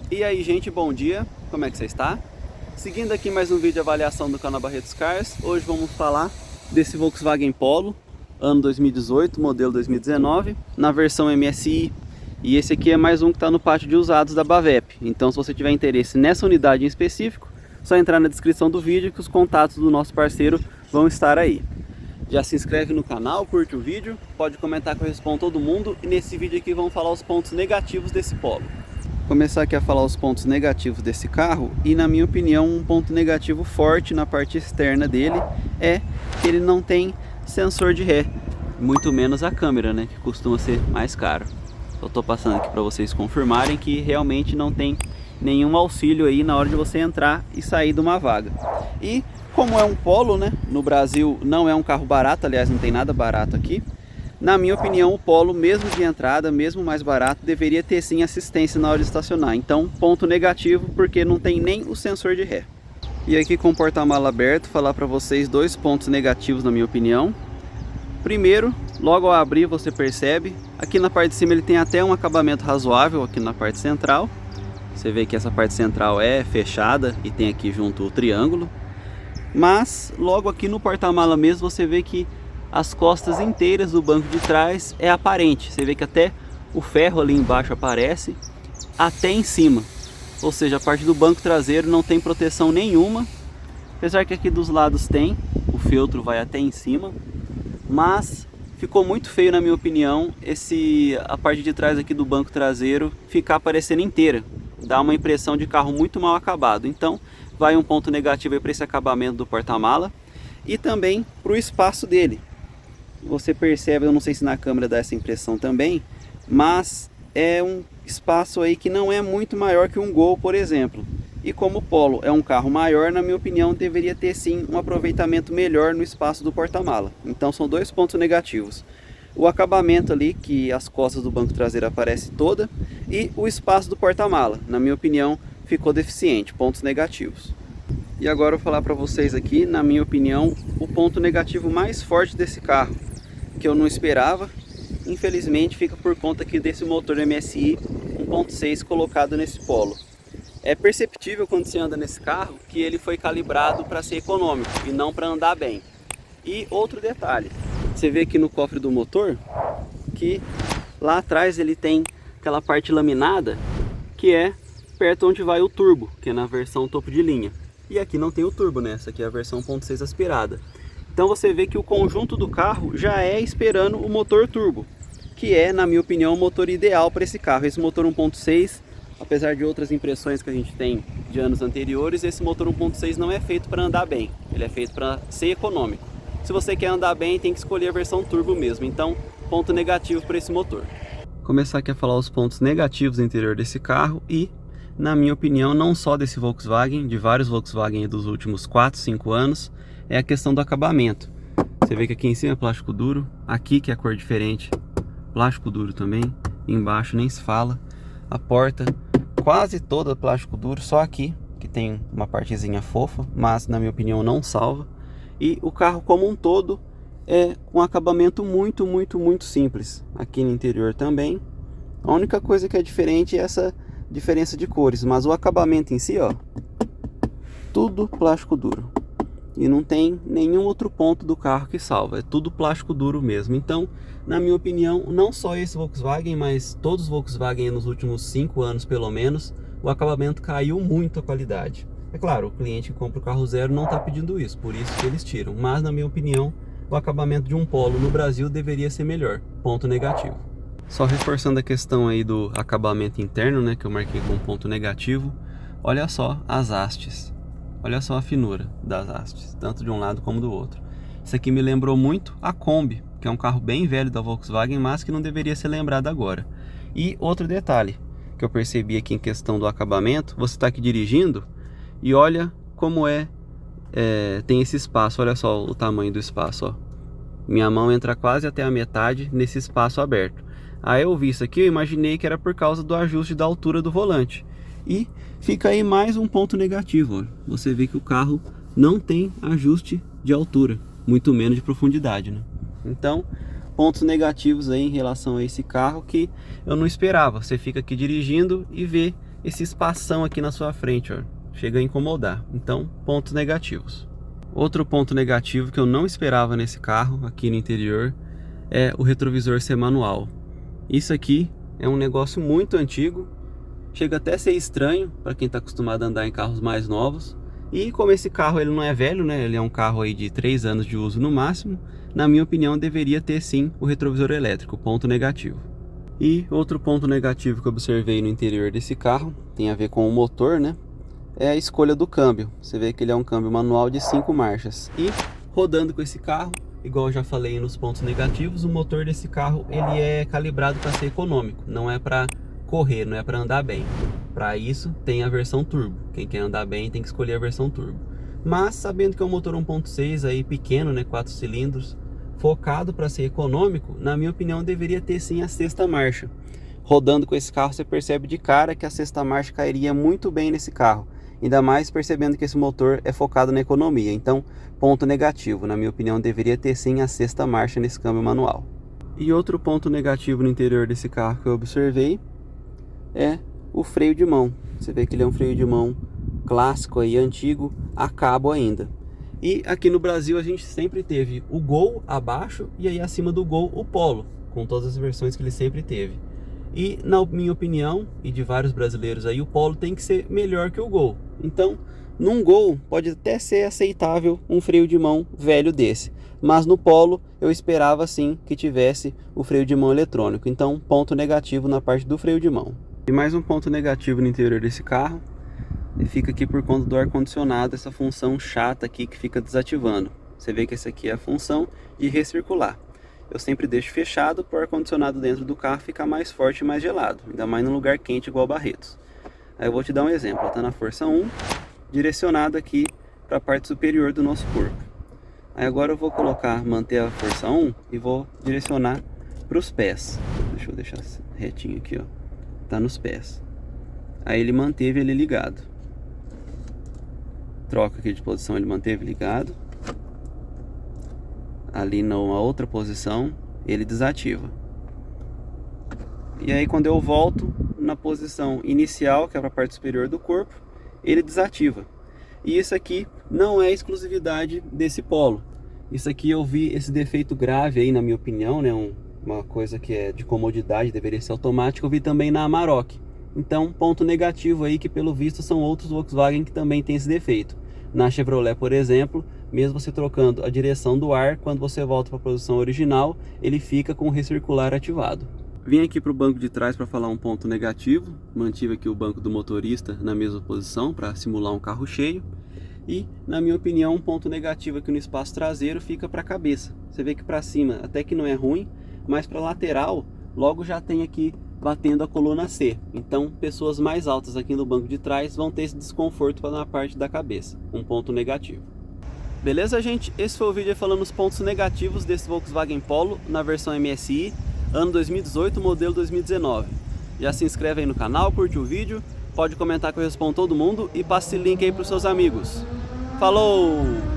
E aí, gente, bom dia, como é que você está? Seguindo aqui mais um vídeo de avaliação do canal Barretos Cars, hoje vamos falar desse Volkswagen Polo, ano 2018, modelo 2019, na versão MSI. E esse aqui é mais um que está no pátio de usados da Bavep. Então, se você tiver interesse nessa unidade em específico, só entrar na descrição do vídeo que os contatos do nosso parceiro vão estar aí. Já se inscreve no canal, curte o vídeo, pode comentar que eu respondo todo mundo. E nesse vídeo aqui vamos falar os pontos negativos desse Polo. Começar aqui a falar os pontos negativos desse carro, e na minha opinião um ponto negativo forte na parte externa dele é que ele não tem sensor de ré, muito menos a câmera, né, que costuma ser mais caro. Eu tô passando aqui para vocês confirmarem que realmente não tem nenhum auxílio aí na hora de você entrar e sair de uma vaga. E como é um Polo, né, no Brasil não é um carro barato, aliás não tem nada barato aqui. Na minha opinião, o Polo, mesmo de entrada, mesmo mais barato, deveria ter sim assistência na hora de estacionar. Então, ponto negativo, porque não tem nem o sensor de ré. E aqui com o porta-mala aberto, falar para vocês dois pontos negativos na minha opinião. Primeiro, logo ao abrir você percebe, aqui na parte de cima ele tem até um acabamento razoável aqui na parte central. Você vê que essa parte central é fechada e tem aqui junto o triângulo. Mas, logo aqui no porta-mala mesmo, você vê que as costas inteiras do banco de trás é aparente. Você vê que até o ferro ali embaixo aparece, até em cima. Ou seja, a parte do banco traseiro não tem proteção nenhuma. Apesar que aqui dos lados tem, o feltro vai até em cima. Mas ficou muito feio na minha opinião, a parte de trás aqui do banco traseiro ficar aparecendo inteira. Dá uma impressão de carro muito mal acabado. Então vai um ponto negativo para esse acabamento do porta-mala. E também para o espaço dele. Você percebe, eu não sei se na câmera dá essa impressão também, mas é um espaço aí que não é muito maior que um Gol, por exemplo. E como o Polo é um carro maior, na minha opinião, deveria ter sim um aproveitamento melhor no espaço do porta-mala. Então são dois pontos negativos. O acabamento ali, que as costas do banco traseiro aparecem toda, e o espaço do porta-mala, na minha opinião, ficou deficiente, pontos negativos. E agora eu vou falar para vocês aqui, na minha opinião, o ponto negativo mais forte desse carro, que eu não esperava, infelizmente fica por conta aqui desse motor MSI 1.6 colocado nesse Polo. É perceptível quando você anda nesse carro que ele foi calibrado para ser econômico e não para andar bem. E outro detalhe, você vê aqui no cofre do motor que lá atrás ele tem aquela parte laminada que é perto onde vai o turbo, que é na versão topo de linha. E aqui não tem o turbo, né? Essa aqui é a versão 1.6 aspirada. Então você vê que o conjunto do carro já é esperando o motor turbo, que é, na minha opinião, o motor ideal para esse carro. Esse motor 1.6, apesar de outras impressões que a gente tem de anos anteriores, esse motor 1.6 não é feito para andar bem. Ele é feito para ser econômico. Se você quer andar bem, tem que escolher a versão turbo mesmo. Então, ponto negativo para esse motor. Começar aqui a falar os pontos negativos do interior desse carro e, na minha opinião, não só desse Volkswagen, de vários Volkswagen dos últimos 4, 5 anos, é a questão do acabamento. Você vê que aqui em cima é plástico duro, aqui que é a cor diferente, plástico duro também, embaixo nem se fala. A porta quase toda plástico duro, só aqui que tem uma partezinha fofa, mas na minha opinião não salva. E o carro como um todo é um acabamento muito simples. Aqui no interior também. A única coisa que é diferente é essa diferença de cores, mas o acabamento em si, ó, tudo plástico duro. E não tem nenhum outro ponto do carro que salva, é tudo plástico duro mesmo. Então, na minha opinião, não só esse Volkswagen, mas todos os Volkswagen nos últimos 5 anos pelo menos, o acabamento caiu muito a qualidade. É claro, o cliente que compra o carro zero não está pedindo isso, por isso que eles tiram. Mas, na minha opinião, o acabamento de um Polo no Brasil deveria ser melhor, ponto negativo. Só reforçando a questão aí do acabamento interno, né, que eu marquei como ponto negativo, olha só as hastes. Olha só a finura das hastes, tanto de um lado como do outro. Isso aqui me lembrou muito a Kombi, que é um carro bem velho da Volkswagen, mas que não deveria ser lembrado agora. E outro detalhe que eu percebi aqui em questão do acabamento, você está aqui dirigindo e olha como tem esse espaço, olha só o tamanho do espaço, ó. Minha mão entra quase até a metade nesse espaço aberto. Aí eu vi isso aqui, eu imaginei que era por causa do ajuste da altura do volante. E fica aí mais um ponto negativo, ó. Você vê que o carro não tem ajuste de altura, muito menos de profundidade, né? Então, pontos negativos aí em relação a esse carro que eu não esperava. Você fica aqui dirigindo e vê esse espação aqui na sua frente, ó, chega a incomodar. Então, pontos negativos. Outro ponto negativo que eu não esperava nesse carro aqui no interior é o retrovisor ser manual. Isso aqui é um negócio muito antigo, chega até a ser estranho para quem está acostumado a andar em carros mais novos. E como esse carro ele não é velho, né? Ele é um carro aí de 3 anos de uso no máximo, na minha opinião deveria ter sim o retrovisor elétrico, ponto negativo. E outro ponto negativo que eu observei no interior desse carro, tem a ver com o motor, né? É a escolha do câmbio. Você vê que ele é um câmbio manual de 5 marchas. E rodando com esse carro, igual eu já falei nos pontos negativos, o motor desse carro ele é calibrado para ser econômico, não é para correr, não é para andar bem. Para isso tem a versão turbo. Quem quer andar bem tem que escolher a versão turbo. Mas sabendo que é um motor 1.6 aí pequeno, né, 4 cilindros, focado para ser econômico, na minha opinião deveria ter sim a sexta marcha. Rodando com esse carro você percebe de cara que a sexta marcha cairia muito bem nesse carro. Ainda mais percebendo que esse motor é focado na economia. Então, ponto negativo. Na minha opinião deveria ter sim a sexta marcha nesse câmbio manual. E outro ponto negativo no interior desse carro que eu observei é o freio de mão. Você vê que ele é um freio de mão clássico aí, antigo, a cabo ainda. E aqui no Brasil a gente sempre teve o Gol abaixo e aí acima do Gol o Polo, com todas as versões que ele sempre teve. E na minha opinião, e de vários brasileiros aí, o Polo tem que ser melhor que o Gol. Então, num Gol pode até ser aceitável um freio de mão velho desse. Mas no Polo eu esperava sim que tivesse o freio de mão eletrônico. Então, ponto negativo na parte do freio de mão. E mais um ponto negativo no interior desse carro, fica aqui por conta do ar-condicionado, essa função chata aqui que fica desativando. Você vê que essa aqui é a função de recircular. Eu sempre deixo fechado para o ar-condicionado dentro do carro ficar mais forte e mais gelado, ainda mais num lugar quente igual Barretos. Aí eu vou te dar um exemplo, está na força 1, direcionado aqui para a parte superior do nosso corpo. Aí agora eu vou manter a força 1 e vou direcionar para os pés. Deixa eu deixar retinho aqui, ó. Tá nos pés. Aí ele manteve ele ligado. Troca aqui de posição, ele manteve ligado. Ali numa outra posição, ele desativa. E aí quando eu volto na posição inicial, que é para a parte superior do corpo, ele desativa. E isso aqui não é exclusividade desse Polo. Isso aqui eu vi esse defeito grave aí, na minha opinião, né? Uma coisa que é de comodidade, deveria ser automático, eu vi também na Amarok. Então, ponto negativo aí que pelo visto são outros Volkswagen que também tem esse defeito. Na Chevrolet, por exemplo, mesmo você trocando a direção do ar, quando você volta para a posição original, ele fica com o recircular ativado. Vim aqui para o banco de trás para falar um ponto negativo. Mantive aqui o banco do motorista na mesma posição para simular um carro cheio. E, na minha opinião, um ponto negativo aqui no espaço traseiro fica para a cabeça. Você vê que para cima até que não é ruim, mas para lateral logo já tem aqui batendo a coluna C. Então pessoas mais altas aqui no banco de trás vão ter esse desconforto na parte da cabeça, um ponto negativo. Beleza, gente? Esse foi o vídeo aí falando os pontos negativos desse Volkswagen Polo na versão MSI, ano 2018, modelo 2019. Já se inscreve aí no canal, curte o vídeo, pode comentar que eu respondo todo mundo e passe esse link aí para os seus amigos. Falou!